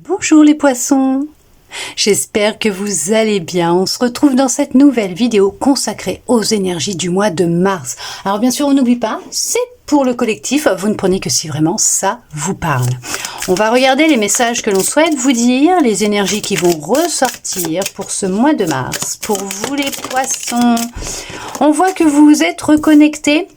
Bonjour les poissons, j'espère que vous allez bien. On se retrouve dans cette nouvelle vidéo consacrée aux énergies du mois de mars. Alors bien sûr, on n'oublie pas, c'est pour le collectif, vous ne prenez que si vraiment ça vous parle. On va regarder les messages que l'on souhaite vous dire, les énergies qui vont ressortir pour ce mois de mars. Pour vous les poissons, on voit que vous vous êtes reconnectés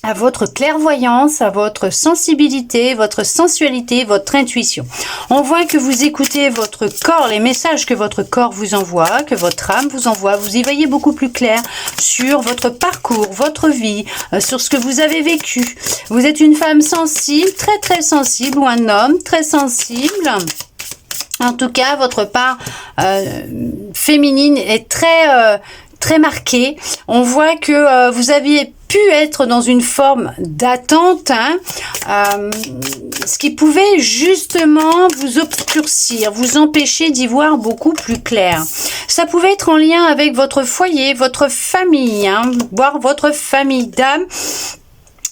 à votre clairvoyance, à votre sensibilité, votre sensualité, votre intuition. On voit que vous écoutez votre corps, les messages que votre corps vous envoie, que votre âme vous envoie. Vous y voyez beaucoup plus clair sur votre parcours, votre vie, sur ce que vous avez vécu. Vous êtes une femme sensible, très sensible, ou un homme très sensible. En tout cas, votre part féminine est très marquée. On voit que vous aviez pu être dans une forme d'attente, ce qui pouvait justement vous obscurcir, vous empêcher d'y voir beaucoup plus clair. Ça pouvait être en lien avec votre foyer, votre famille, voire votre famille d'âme.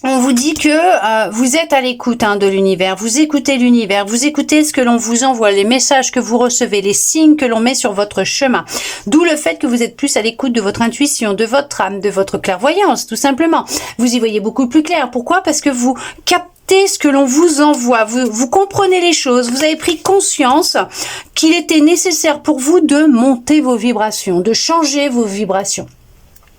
On vous dit que vous êtes à l'écoute de l'univers, vous écoutez ce que l'on vous envoie, les messages que vous recevez, les signes que l'on met sur votre chemin. D'où le fait que vous êtes plus à l'écoute de votre intuition, de votre âme, de votre clairvoyance, tout simplement. Vous y voyez beaucoup plus clair. Pourquoi? Parce que vous captez ce que l'on vous envoie, vous comprenez les choses, vous avez pris conscience qu'il était nécessaire pour vous de monter vos vibrations, de changer vos vibrations,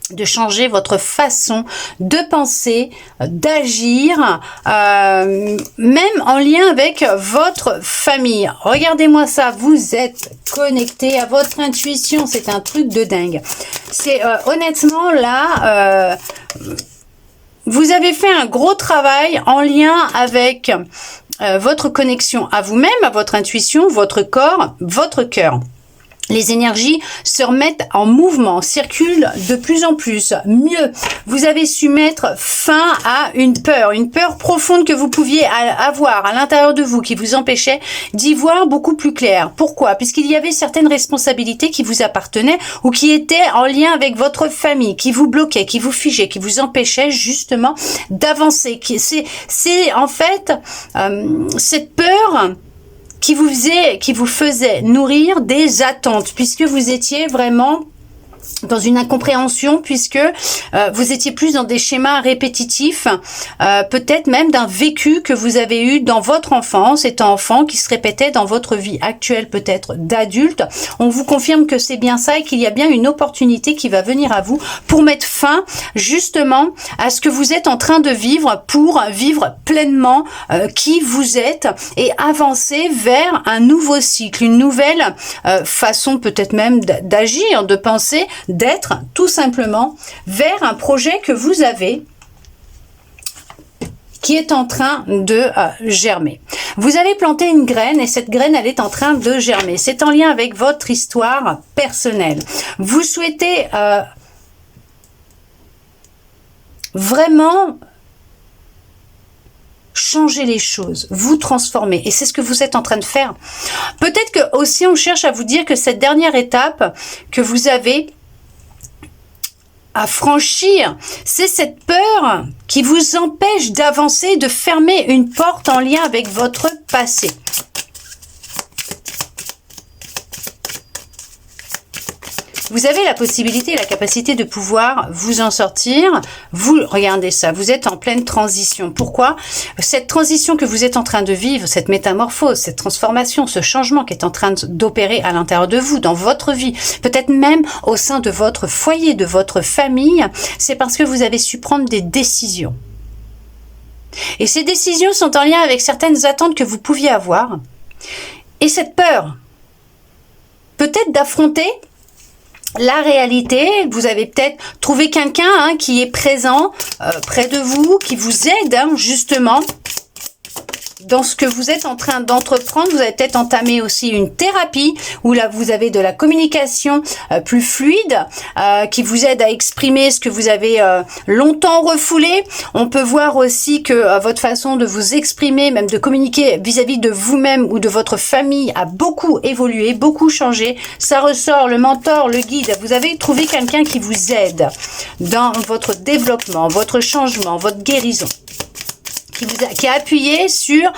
de changer votre façon de penser, d'agir, même en lien avec votre famille. Regardez-moi ça, vous êtes connecté à votre intuition, c'est un truc de dingue. C'est honnêtement là, vous avez fait un gros travail en lien avec votre connexion à vous-même, à votre intuition, votre corps, votre cœur. Les énergies se remettent en mouvement, circulent de plus en plus, mieux. Vous avez su mettre fin à une peur profonde que vous pouviez avoir à l'intérieur de vous, qui vous empêchait d'y voir beaucoup plus clair. Pourquoi? Puisqu'il y avait certaines responsabilités qui vous appartenaient ou qui étaient en lien avec votre famille, qui vous bloquaient, qui vous figeaient, qui vous empêchaient justement d'avancer. C'est en fait cette peur qui vous faisait nourrir des attentes, puisque vous étiez vraiment dans une incompréhension, puisque vous étiez plus dans des schémas répétitifs, peut-être même d'un vécu que vous avez eu dans votre enfance, étant enfant, qui se répétait dans votre vie actuelle, peut-être d'adulte. On vous confirme que c'est bien ça et qu'il y a bien une opportunité qui va venir à vous pour mettre fin justement à ce que vous êtes en train de vivre, pour vivre pleinement qui vous êtes et avancer vers un nouveau cycle, une nouvelle façon peut-être même d'agir, de penser, d'être tout simplement vers un projet que vous avez qui est en train de germer. Vous avez planté une graine et cette graine, elle est en train de germer. C'est en lien avec votre histoire personnelle. Vous souhaitez vraiment changer les choses, vous transformer. Et c'est ce que vous êtes en train de faire. Peut-être que aussi on cherche à vous dire que cette dernière étape que vous avez à franchir, c'est cette peur qui vous empêche d'avancer, de fermer une porte en lien avec votre passé. Vous avez la possibilité et la capacité de pouvoir vous en sortir. Vous, regardez ça, vous êtes en pleine transition. Pourquoi? Cette transition que vous êtes en train de vivre, cette métamorphose, cette transformation, ce changement qui est en train d'opérer à l'intérieur de vous, dans votre vie, peut-être même au sein de votre foyer, de votre famille, c'est parce que vous avez su prendre des décisions. Et ces décisions sont en lien avec certaines attentes que vous pouviez avoir. Et cette peur, peut-être d'affronter la réalité, vous avez peut-être trouvé quelqu'un qui est présent près de vous, qui vous aide justement dans ce que vous êtes en train d'entreprendre. Vous avez peut-être entamé aussi une thérapie où là vous avez de la communication plus fluide qui vous aide à exprimer ce que vous avez longtemps refoulé. On peut voir aussi que votre façon de vous exprimer, même de communiquer vis-à-vis de vous-même ou de votre famille a beaucoup évolué, beaucoup changé. Ça ressort, le mentor, le guide. Vous avez trouvé quelqu'un qui vous aide dans votre développement, votre changement, votre guérison. qui a appuyé sur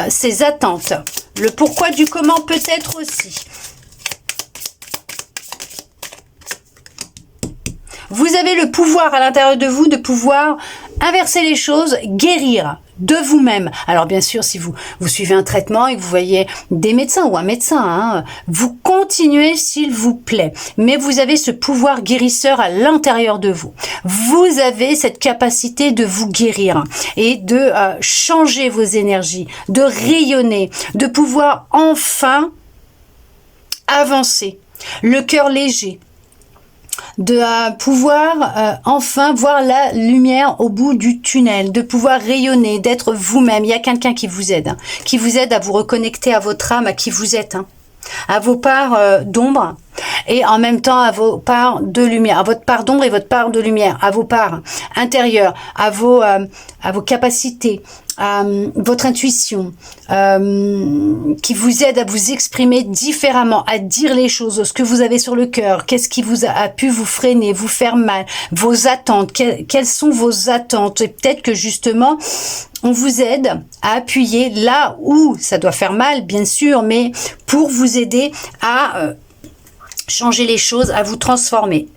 ses attentes. Le pourquoi du comment peut-être aussi. Vous avez le pouvoir à l'intérieur de vous de pouvoir inverser les choses, guérir de vous-même. Alors bien sûr, si vous suivez un traitement et que vous voyez des médecins ou un médecin, hein, vous continuez s'il vous plaît. Mais vous avez ce pouvoir guérisseur à l'intérieur de vous. Vous avez cette capacité de vous guérir et de changer vos énergies, de rayonner, de pouvoir enfin avancer. Le cœur léger. De pouvoir enfin voir la lumière au bout du tunnel, de pouvoir rayonner, d'être vous-même. Il y a quelqu'un qui vous aide à vous reconnecter à votre âme, à qui vous êtes, hein, à vos parts d'ombre et en même temps à vos parts de lumière, à votre part d'ombre et votre part de lumière, à vos parts intérieures, à vos capacités, à votre intuition, qui vous aide à vous exprimer différemment, à dire les choses, ce que vous avez sur le cœur, qu'est-ce qui vous a pu vous freiner, vous faire mal, vos attentes, quelles sont vos attentes. Et peut-être que justement, on vous aide à appuyer là où ça doit faire mal, bien sûr, mais pour vous aider à changer les choses, à vous transformer.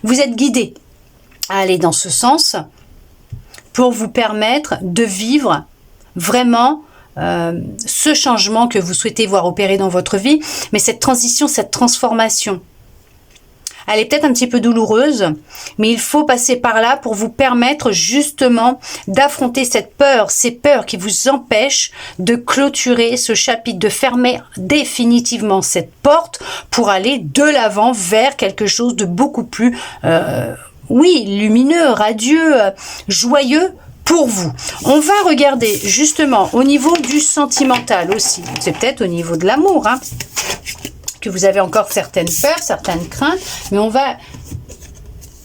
Vous êtes guidé à aller dans ce sens pour vous permettre de vivre vraiment ce changement que vous souhaitez voir opérer dans votre vie, mais cette transition, cette transformation. Elle est peut-être un petit peu douloureuse, mais il faut passer par là pour vous permettre justement d'affronter cette peur, ces peurs qui vous empêchent de clôturer ce chapitre, de fermer définitivement cette porte pour aller de l'avant vers quelque chose de beaucoup plus, lumineux, radieux, joyeux pour vous. On va regarder justement au niveau du sentimental aussi. C'est peut-être au niveau de l'amour, hein, que vous avez encore certaines peurs, certaines craintes, mais on va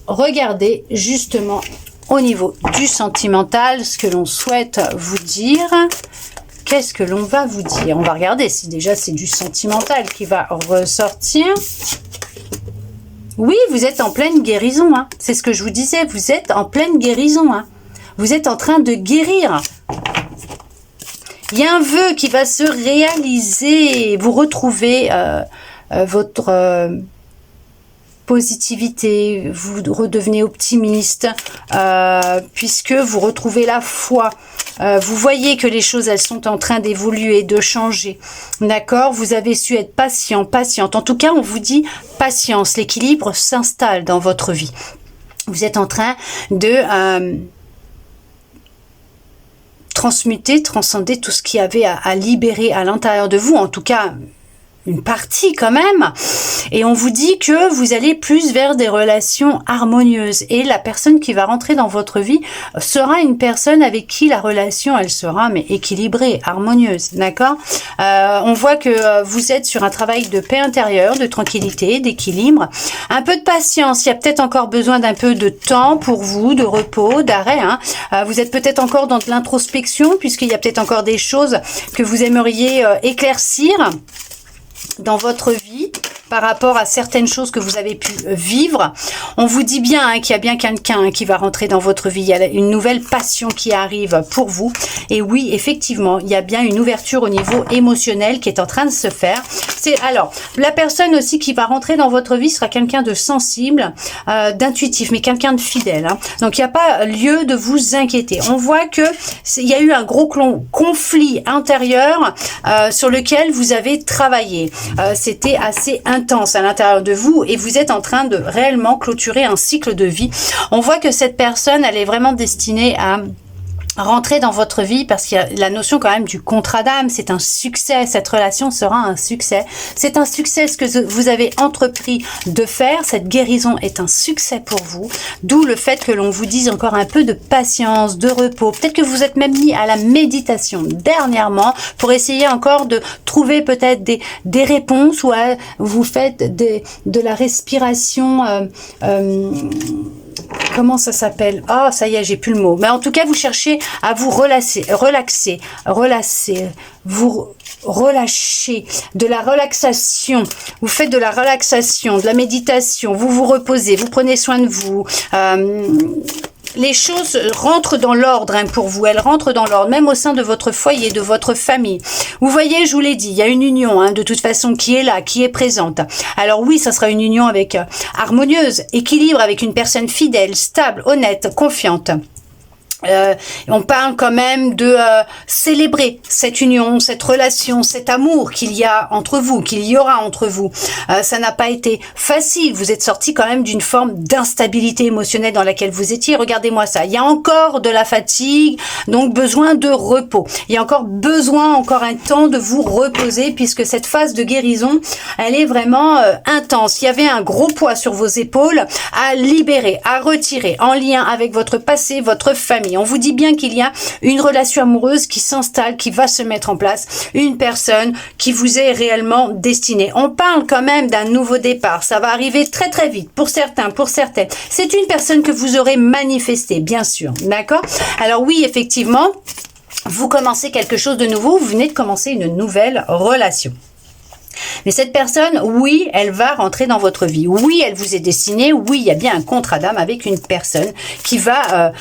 regarder justement au niveau du sentimental ce que l'on souhaite vous dire. Qu'est-ce que l'on va vous dire? On va regarder si déjà c'est du sentimental qui va ressortir. Oui, vous êtes en pleine guérison, hein. C'est ce que je vous disais, vous êtes en pleine guérison, hein. Vous êtes en train de guérir. Il y a un vœu qui va se réaliser. Vous retrouvez votre positivité, vous redevenez optimiste, puisque vous retrouvez la foi. Vous voyez que les choses, elles sont en train d'évoluer, de changer. D'accord? Vous avez su être patient, patiente. En tout cas, on vous dit patience. L'équilibre s'installe dans votre vie. Vous êtes en train de transmuter, transcender tout ce qu'il y avait à libérer à l'intérieur de vous. En tout cas, une partie quand même, et on vous dit que vous allez plus vers des relations harmonieuses, et la personne qui va rentrer dans votre vie sera une personne avec qui la relation, elle sera mais équilibrée, harmonieuse, d'accord? On voit que vous êtes sur un travail de paix intérieure, de tranquillité, d'équilibre, un peu de patience. Il y a peut-être encore besoin d'un peu de temps pour vous, de repos, d'arrêt, hein. Vous êtes peut-être encore dans de l'introspection, puisqu'il y a peut-être encore des choses que vous aimeriez éclaircir dans votre vie par rapport à certaines choses que vous avez pu vivre. On vous dit bien hein, qu'il y a bien quelqu'un qui va rentrer dans votre vie. Il y a une nouvelle passion qui arrive pour vous. Et oui, effectivement, il y a bien une ouverture au niveau émotionnel qui est en train de se faire. Alors, la personne aussi qui va rentrer dans votre vie sera quelqu'un de sensible, d'intuitif, mais quelqu'un de fidèle. Hein. Donc, il n'y a pas lieu de vous inquiéter. On voit que il y a eu un gros conflit intérieur sur lequel vous avez travaillé. C'était assez intense à l'intérieur de vous et vous êtes en train de réellement clôturer un cycle de vie. On voit que cette personne, elle est vraiment destinée à rentrer dans votre vie parce qu'il y a la notion quand même du contrat d'âme. C'est un succès, cette relation sera un succès. C'est un succès ce que vous avez entrepris de faire. Cette guérison est un succès pour vous, d'où le fait que l'on vous dise encore un peu de patience, de repos. Peut-être que vous êtes même mis à la méditation dernièrement pour essayer encore de trouver peut-être des réponses, ou vous faites de la respiration comment ça s'appelle? Oh, ça y est, j'ai plus le mot. Mais en tout cas, vous cherchez à vous relaxer, vous relâchez, de la relaxation. Vous faites de la relaxation, de la méditation. Vous vous reposez, vous prenez soin de vous. les choses rentrent dans l'ordre hein, pour vous. Elles rentrent dans l'ordre, même au sein de votre foyer, de votre famille. Vous voyez, je vous l'ai dit, il y a une union hein, de toute façon qui est là, qui est présente. Alors oui, ça sera une union avec harmonieuse, équilibre, avec une personne fidèle, stable, honnête, confiante. On parle quand même de célébrer cette union, cette relation, cet amour qu'il y a entre vous, qu'il y aura entre vous. Ça n'a pas été facile. Vous êtes sorti quand même d'une forme d'instabilité émotionnelle dans laquelle vous étiez. Regardez-moi ça. Il y a encore de la fatigue, donc besoin de repos. Il y a encore besoin, encore un temps de vous reposer puisque cette phase de guérison, elle est vraiment intense. Il y avait un gros poids sur vos épaules à libérer, à retirer en lien avec votre passé, votre famille. On vous dit bien qu'il y a une relation amoureuse qui s'installe, qui va se mettre en place, une personne qui vous est réellement destinée. On parle quand même d'un nouveau départ, ça va arriver très très vite pour certains, pour certaines. C'est une personne que vous aurez manifestée, bien sûr, d'accord? Alors oui, effectivement, vous commencez quelque chose de nouveau, vous venez de commencer une nouvelle relation. Mais cette personne, oui, elle va rentrer dans votre vie. Oui, elle vous est destinée. Oui, il y a bien un contrat d'âme avec une personne qui va,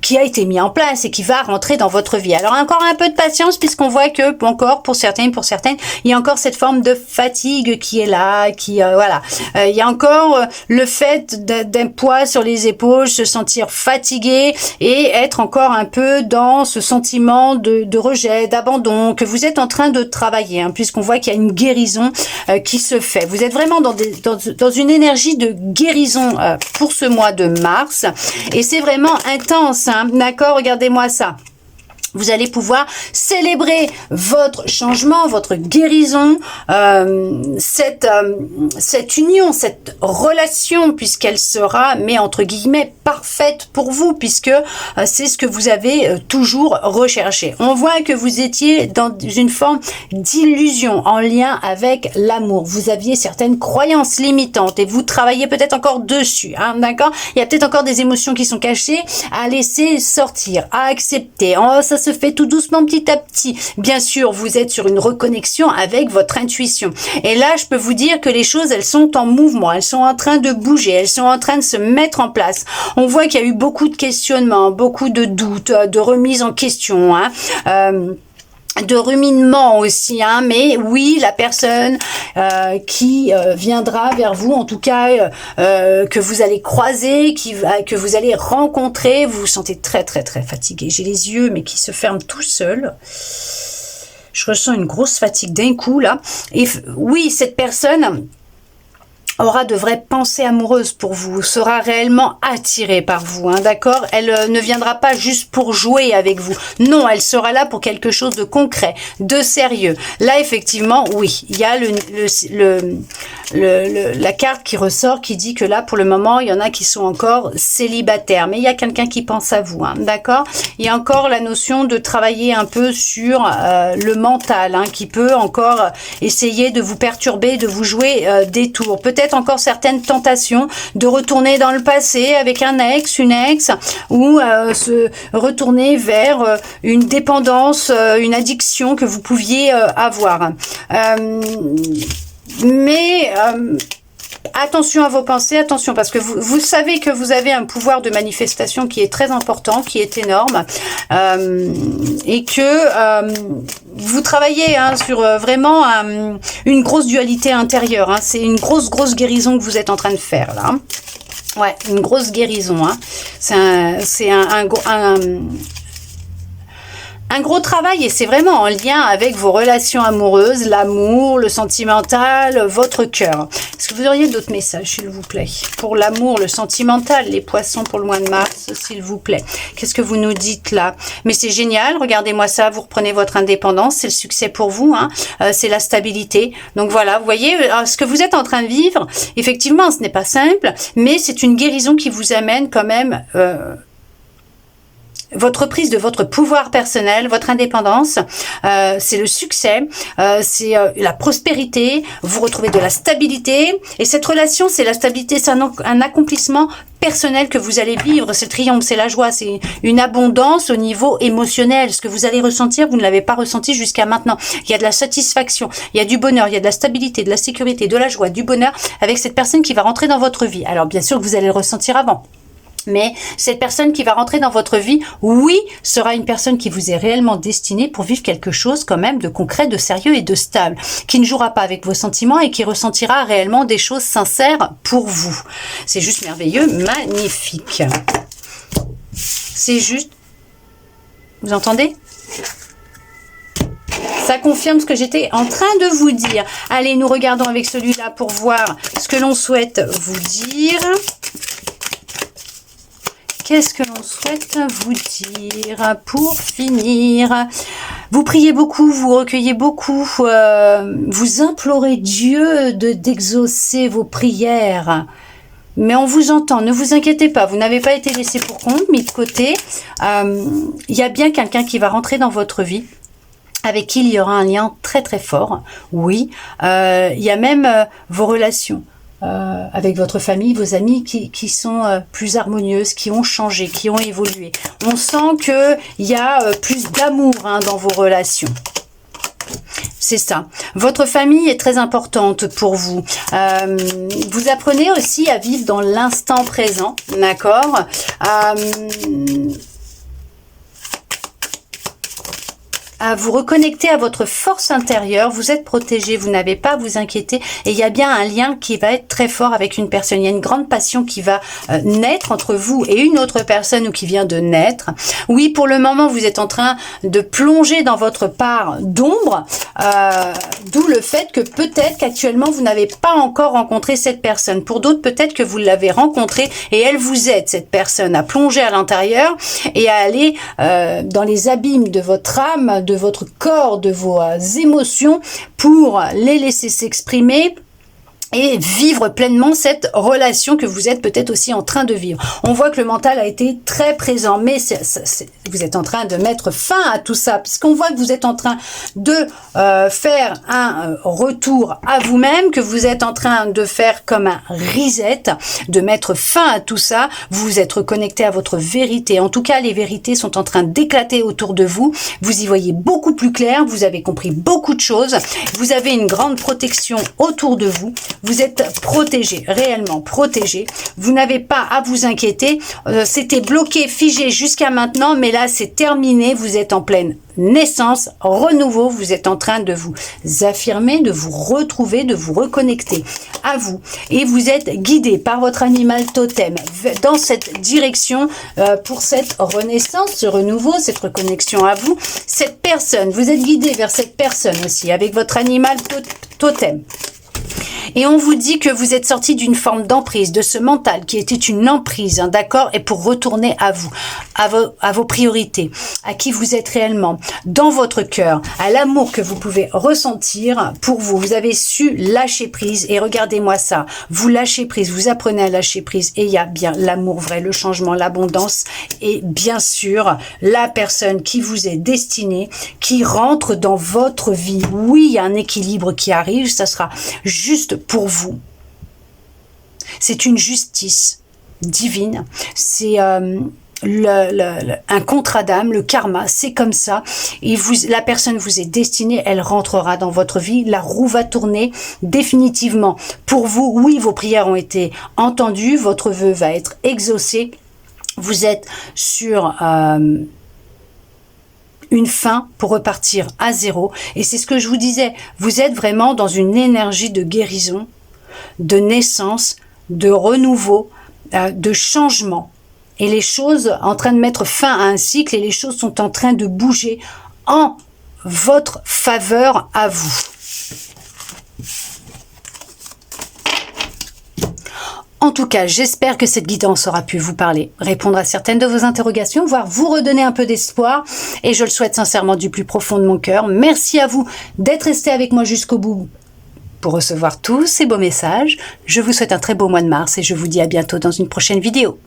qui a été mis en place et qui va rentrer dans votre vie. Alors encore un peu de patience puisqu'on voit que encore pour certaines, il y a encore cette forme de fatigue qui est là, qui voilà. Il y a encore le fait d'un poids sur les épaules, se sentir fatigué et être encore un peu dans ce sentiment de rejet, d'abandon que vous êtes en train de travailler, hein, puisqu'on voit qu'il y a une guérison qui se fait. Vous êtes vraiment dans une énergie de guérison pour ce mois de mars et c'est vraiment intense, hein, d'accord? Regardez-moi ça. Vous allez pouvoir célébrer votre changement, votre guérison, cette union, cette relation, puisqu'elle sera, mais entre guillemets, parfaite pour vous, puisque c'est ce que vous avez toujours recherché. On voit que vous étiez dans une forme d'illusion en lien avec l'amour. Vous aviez certaines croyances limitantes et vous travaillez peut-être encore dessus, hein, d'accord? Il y a peut-être encore des émotions qui sont cachées à laisser sortir, à accepter. Oh, ça se fait tout doucement, petit à petit. Bien sûr, vous êtes sur une reconnexion avec votre intuition. Et là, je peux vous dire que les choses, elles sont en mouvement, elles sont en train de bouger, elles sont en train de se mettre en place. On voit qu'il y a eu beaucoup de questionnements, beaucoup de doutes, de remises en question, hein. De ruminement aussi, hein, mais oui, la personne qui viendra vers vous, en tout cas que vous allez croiser, que vous allez rencontrer, vous vous sentez très très très fatigué. J'ai les yeux mais qui se ferment tout seuls. Je ressens une grosse fatigue d'un coup là. Et oui, cette personne aura de vraies pensées amoureuses pour vous, sera réellement attirée par vous, hein, d'accord? Elle ne viendra pas juste pour jouer avec vous. Non, elle sera là pour quelque chose de concret, de sérieux. Là, effectivement, oui, il y a la carte qui ressort qui dit que là, pour le moment, il y en a qui sont encore célibataires. Mais il y a quelqu'un qui pense à vous, hein, d'accord? Il y a encore la notion de travailler un peu sur le mental, hein, qui peut encore essayer de vous perturber, de vous jouer des tours. Peut-être encore certaines tentations de retourner dans le passé avec un ex, une ex, ou se retourner vers une dépendance, une addiction que vous pouviez avoir. Mais attention à vos pensées, attention, parce que vous savez que vous avez un pouvoir de manifestation qui est très important, qui est énorme, et que vous travaillez hein, sur vraiment une grosse dualité intérieure. Hein. C'est une grosse guérison que vous êtes en train de faire là. Ouais, une grosse guérison. Hein. C'est un gros travail et c'est vraiment en lien avec vos relations amoureuses, l'amour, le sentimental, votre cœur. Est-ce que vous auriez d'autres messages, s'il vous plaît? Pour l'amour, le sentimental, les poissons pour le mois de mars, s'il vous plaît. Qu'est-ce que vous nous dites là? Mais c'est génial, regardez-moi ça, vous reprenez votre indépendance, c'est le succès pour vous, hein, c'est la stabilité. Donc voilà, vous voyez, ce que vous êtes en train de vivre, effectivement, ce n'est pas simple, mais c'est une guérison qui vous amène quand même... votre prise de votre pouvoir personnel, votre indépendance, c'est le succès, c'est la prospérité, vous retrouvez de la stabilité, et cette relation, c'est la stabilité, c'est un accomplissement personnel que vous allez vivre, c'est le triomphe, c'est la joie, c'est une abondance au niveau émotionnel, ce que vous allez ressentir, vous ne l'avez pas ressenti jusqu'à maintenant. Il y a de la satisfaction, il y a du bonheur, il y a de la stabilité, de la sécurité, de la joie, du bonheur avec cette personne qui va rentrer dans votre vie. Alors bien sûr que vous allez le ressentir avant. Mais cette personne qui va rentrer dans votre vie, oui, sera une personne qui vous est réellement destinée pour vivre quelque chose quand même de concret, de sérieux et de stable, qui ne jouera pas avec vos sentiments et qui ressentira réellement des choses sincères pour vous. C'est juste merveilleux, magnifique. C'est juste... Vous entendez ? Ça confirme ce que j'étais en train de vous dire. Allez, nous regardons avec celui-là pour voir ce que l'on souhaite vous dire. Qu'est-ce que l'on souhaite vous dire pour finir? Vous priez beaucoup, vous recueillez beaucoup, vous implorez Dieu d'exaucer vos prières. Mais on vous entend, ne vous inquiétez pas, vous n'avez pas été laissé pour compte, mis de côté. Il y a bien quelqu'un qui va rentrer dans votre vie, avec qui il y aura un lien très très fort. Oui, il y a même vos relations. Avec votre famille, vos amis qui sont plus harmonieuses, qui ont changé, qui ont évolué. On sent qu'il y a plus d'amour dans vos relations. C'est ça. Votre famille est très importante pour vous. Vous apprenez aussi à vivre dans l'instant présent, d'accord ? À vous reconnecter à votre force intérieure, vous êtes protégé, vous n'avez pas à vous inquiéter et il y a bien un lien qui va être très fort avec une personne. Il y a une grande passion qui va naître entre vous et une autre personne ou qui vient de naître. Oui, pour le moment, vous êtes en train de plonger dans votre part d'ombre, d'où le fait que peut-être qu'actuellement, vous n'avez pas encore rencontré cette personne. Pour d'autres, peut-être que vous l'avez rencontrée et elle vous aide, cette personne, à plonger à l'intérieur et à aller dans les abîmes de votre âme, de votre corps, de vos émotions pour les laisser s'exprimer et vivre pleinement cette relation que vous êtes peut-être aussi en train de vivre. On voit que le mental a été très présent, mais vous êtes en train de mettre fin à tout ça, puisqu'on voit que vous êtes en train de faire un retour à vous-même, que vous êtes en train de faire comme un reset, de mettre fin à tout ça. Vous vous êtes reconnecté à votre vérité. En tout cas, les vérités sont en train d'éclater autour de vous. Vous y voyez beaucoup plus clair, vous avez compris beaucoup de choses. Vous avez une grande protection autour de vous. Vous êtes protégé, réellement protégé. Vous n'avez pas à vous inquiéter. C'était bloqué, figé jusqu'à maintenant, mais là, c'est terminé. Vous êtes en pleine naissance, renouveau. Vous êtes en train de vous affirmer, de vous retrouver, de vous reconnecter à vous. Et vous êtes guidé par votre animal totem dans cette direction pour cette renaissance, ce renouveau, cette reconnexion à vous. Cette personne, vous êtes guidé vers cette personne aussi avec votre animal totem. Et on vous dit que vous êtes sorti d'une forme d'emprise, de ce mental qui était une emprise, d'accord, et pour retourner à vous, à vos priorités, à qui vous êtes réellement, dans votre cœur, à l'amour que vous pouvez ressentir pour vous. Vous avez su lâcher prise et regardez-moi ça, vous lâchez prise, vous apprenez à lâcher prise et il y a bien l'amour vrai, le changement, l'abondance et bien sûr la personne qui vous est destinée, qui rentre dans votre vie. Oui, il y a un équilibre qui arrive, ça sera juste pour vous. C'est une justice divine. C'est un contrat d'âme, le karma, c'est comme ça. Et la personne vous est destinée, elle rentrera dans votre vie. La roue va tourner définitivement. Pour vous, oui, vos prières ont été entendues, votre vœu va être exaucé. Vous êtes sur une fin pour repartir à zéro. Et c'est ce que je vous disais, vous êtes vraiment dans une énergie de guérison, de naissance, de renouveau, de changement. Et les choses en train de mettre fin à un cycle et les choses sont en train de bouger en votre faveur à vous. En tout cas, j'espère que cette guidance aura pu vous parler, répondre à certaines de vos interrogations, voire vous redonner un peu d'espoir. Et je le souhaite sincèrement du plus profond de mon cœur. Merci à vous d'être resté avec moi jusqu'au bout pour recevoir tous ces beaux messages. Je vous souhaite un très beau mois de mars et je vous dis à bientôt dans une prochaine vidéo.